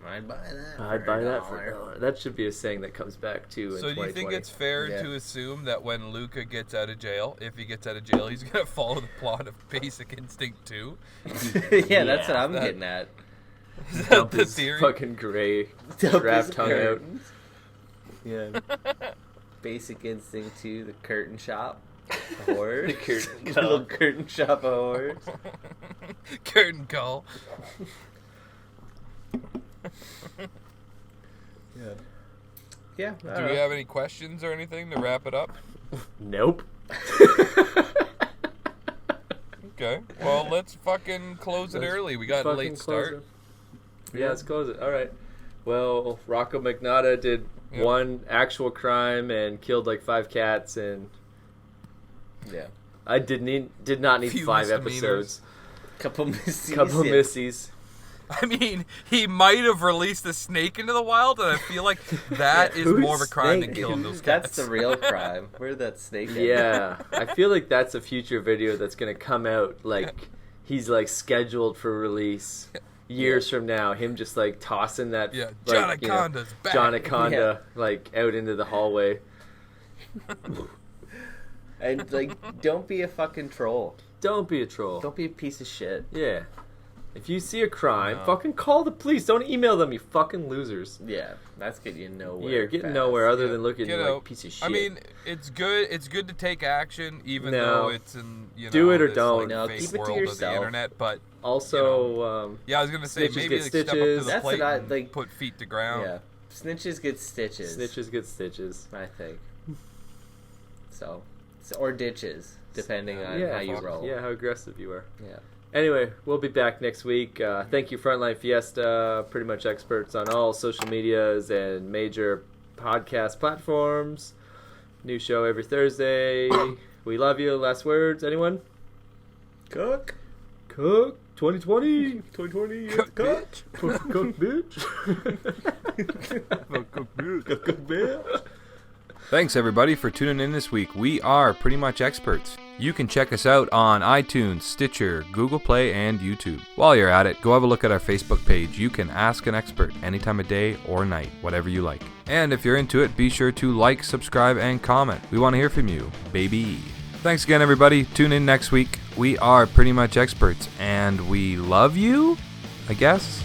I'd buy that. I'd buy that for $1. That should be a saying that comes back too. So do you think it's fair to assume that when Luka gets out of jail, if he gets out of jail, he's gonna follow the plot of Basic Instinct 2? Yeah, that's what I'm getting at. Is that the theory? Fucking gray, wrap tongue out. Yeah. Basic Instinct 2, the curtain shop. A horror. The curtain little curtain shop of horrors. Curtain call. Yeah. Yeah. Do we have any questions or anything to wrap it up? Nope. Okay. Well, let's fucking close it early. We got a late start. Yeah, let's close it. All right. Well, Luka Magnotta did one actual crime and killed like 5 cats, and I did not need 5 episodes. Couple missies. Missies. I mean, he might have released a snake into the wild, and I feel like that is more of a crime than killing those cats. That's the real crime. Where'd that snake at? Yeah, I feel like that's a future video that's gonna come out. Like he's like scheduled for release years from now. Him just like tossing that. Yeah, like, John Aconda's back. John Aconda like out into the hallway. And like, don't be a fucking troll. Don't be a troll. Don't be a piece of shit. Yeah. If you see a crime, fucking call the police. Don't email them, you fucking losers. Yeah, that's getting you nowhere. You're getting nowhere other than looking like a piece of shit. I mean, it's good. It's good to take action, even though it's in do it or don't. No, fake keep it to world yourself. Of the internet. But also, yeah, I was gonna say maybe get step up to the That's plate what and like, put feet to ground. Yeah, snitches get stitches. Snitches get stitches. I think. So or ditches, depending on how you roll. Yeah, how aggressive you are. Yeah. Anyway, we'll be back next week. Thank you, Frontline Fiesta, pretty much experts on all social medias and major podcast platforms. New show every Thursday. We love you. Last words, anyone? Cook. 2020. 2020. Cook, bitch. Cook, bitch. Cook, bitch. Thanks, everybody, for tuning in this week. We are Pretty Much Experts. You can check us out on iTunes, Stitcher, Google Play, and YouTube. While you're at it, go have a look at our Facebook page. You can ask an expert any time of day or night, whatever you like. And if you're into it, be sure to like, subscribe, and comment. We want to hear from you, baby. Thanks again, everybody. Tune in next week. We are Pretty Much Experts, and we love you, I guess.